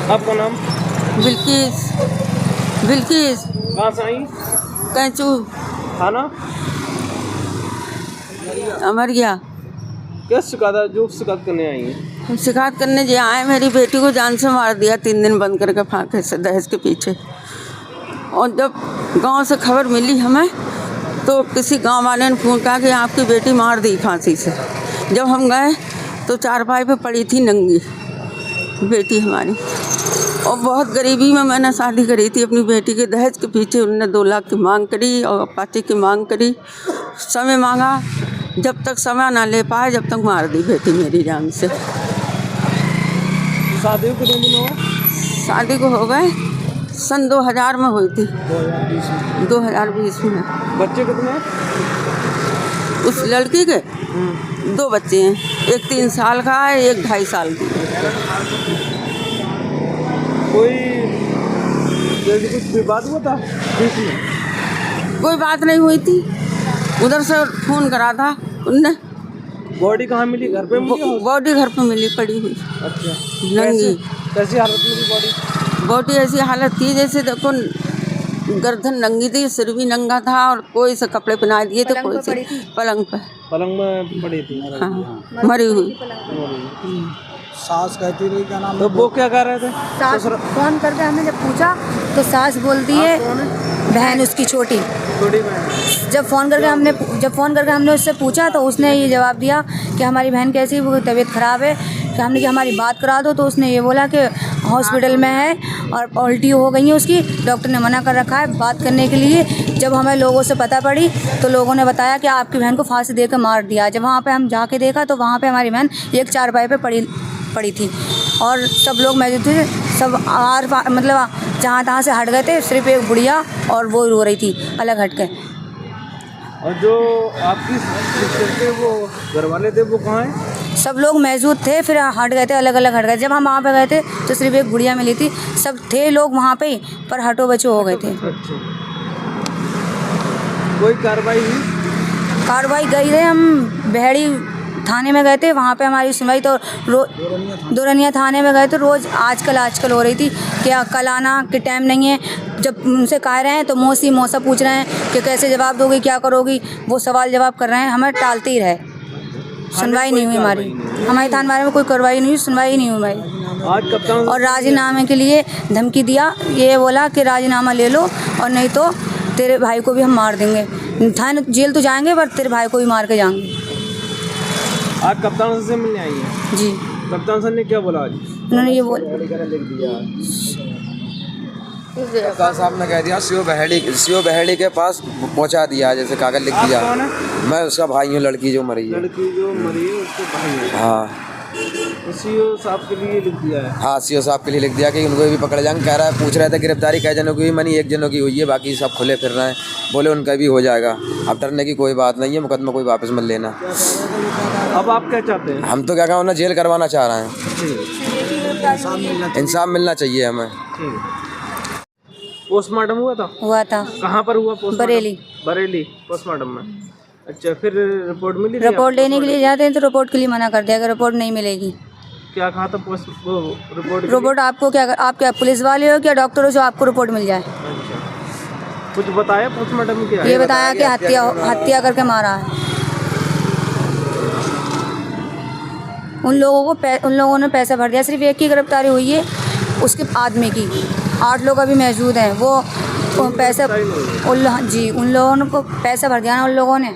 आपका नाम? बिल्किस। बिल्किस। कहाँ से आई? कैचू। थाना? अमर गया। क्या शिकायत, जो शिकायत करने आई हैं? हम शिकायत करने जो आए, मेरी बेटी को जान से मार दिया 3 दिन बंद करके फांके से दहेज के पीछे। और जब गांव से खबर मिली हमें तो किसी गांव वाले ने फोन कहा कि आपकी बेटी मार दी फांसी से। जब हम गए तो चारपाई पे पड़ी थी नंगी बेटी हमारी। और बहुत गरीबी में मैंने शादी करी थी अपनी बेटी के दहेज के पीछे। उन्होंने 2 लाख की मांग करी और पार्टी की मांग करी, समय मांगा। जब तक समय ना ले पाए जब तक मार दी बेटी मेरी जान से। शादी को कितने दिन हुआ? शादी को हो गए सन 2000 में हुई थी। 2020 में। बच्चे कितने हैं? उस लड़की के 2 बच्चे हैं, एक 3 साल का है, एक 2.5 साल की। कोई जैसे कुछ विवाद हुआ था बीच में? कोई बात नहीं हुई थी, उधर से फोन करा था उनने। बॉडी कहाँ मिली? घर पे मिली? बॉडी घर पे मिली पड़ी हुई अच्छा। नंगी। कैसी हालत में थी बॉडी? बॉडी ऐसी हालत थी जैसे देखो गर्दन नंगी थी, सिर भी नंगा था और कोई से कपड़े पहना दिए थे, कोई से पलंग पे। पलंग में पड़ी थी? हाँ, मरी हुई। सास कहती रही क्या नाम? तो वो क्या कह रहे थे? सास फोन करके हमने जब पूछा तो सास बोलती है बहन उसकी छोटी बहन। जब फ़ोन करके हमने उससे पूछा तो उसने ये जवाब दिया कि हमारी बहन कैसी, वो तबीयत ख़राब है। कि हमने कि हमारी बात करा दो, तो उसने ये बोला कि हॉस्पिटल में है और उल्टी हो गई है उसकी, डॉक्टर ने मना कर रखा है बात करने के लिए। जब हमें लोगों से पता पड़ी तो लोगों ने बताया कि आपकी बहन को फांसी देकर मार दिया। जब वहाँ पे हम जाके देखा तो वहाँ पे हमारी बहन एक चारपाई पे पड़ी थी और सब लोग मौजूद थे। सब मतलब जहाँ तहाँ से हट गए थे, सिर्फ एक बुढ़िया और वो रो रही थी अलग हट के। और जो आपकी सिस्टर के वो घर वाले थे वो कहाँ हैं? सब लोग मौजूद थे, फिर हट गए थे, अलग अलग हट गए। जब हम वहाँ पे गए थे तो सिर्फ एक गुड़िया मिली थी, सब थे लोग वहाँ पे ही, पर हटो बचो हो गए थे। अच्छा। कोई कार्रवाई हुई? कार्रवाई गई थे, हम बेहड़ी थाने में गए थे, वहाँ पे हमारी सुनवाई तो दोरनिया थाने में गए तो रोज़ आजकल हो रही थी कि कल आना कि टाइम नहीं है। जब उनसे कह रहे हैं तो मौसा पूछ रहे हैं कि कैसे जवाब दोगी, क्या करोगी, वो सवाल जवाब कर रहे हैं, हमें टालते ही रहे। सुनवाई नहीं हुई हमारी थाने बारे में कोई कार्रवाई नहीं हुई, सुनवाई नहीं हुई हमारी। आज कप्तान और राजीनामे के लिए धमकी दिया, ये बोला कि राजीनामा ले लो और नहीं तो तेरे भाई को भी हम मार देंगे। थाने जेल तो जाएंगे पर तेरे भाई को भी मार के जाएंगे। आज कप्तान से मिलने आई है जी। कप्तान सर ने क्या बोला आज? उन्होंने ये बोला कप्तान साहब ने कह दिया सीओ बहेड़ी के पास पहुंचा दिया, जैसे कागज लिख दिया। मैं उसका भाई हूँ, लड़की जो मरी है। लड़की जो मरी है उसके भाई है? हाँ। सीओ साहब के लिए लिख दिया है? हाँ, सीओ साहब के लिए लिख दिया कि उनको भी पकड़ जाएंगे। कह रहा है, पूछ रहे थे गिरफ्तारी कई जनों की हुई, मनी 1 जनों की हुई है, बाकी सब खुले फिर रहे हैं। बोले उनका भी हो जाएगा, अब डरने की कोई बात नहीं है, मुकदमा कोई वापस मत लेना। अब आप क्या चाहते हैं? हम तो क्या कहूँ ना, जेल करवाना चाह रहे हैं। इंसाफ मिलना चाहिए हमें। पोस्टमार्टम हुआ था? कहाँ पर हुआ पोस्टमार्टम? बरेली पोस्टमार्टम में। अच्छा, फिर रिपोर्ट मिली? रिपोर्ट लेने के लिए जाते हैं तो रिपोर्ट के लिए मना कर दिया कि रिपोर्ट नहीं मिलेगी। क्या कहा था रिपोर्ट आपको आप क्या पुलिस वाले हो क्या डॉक्टर हो जो आपको रिपोर्ट मिल जाए? अच्छा, कुछ बताया पोस्टमार्टम में? क्या ये बताया कि हत्या करके मारा है। उन लोगों ने पैसा भर दिया, सिर्फ एक की गिरफ्तारी हुई है उसके आदमी की, 8 लोग अभी मौजूद हैं। वो पैसा उन लोगों को पैसा भर दिया ना उन लोगों ने।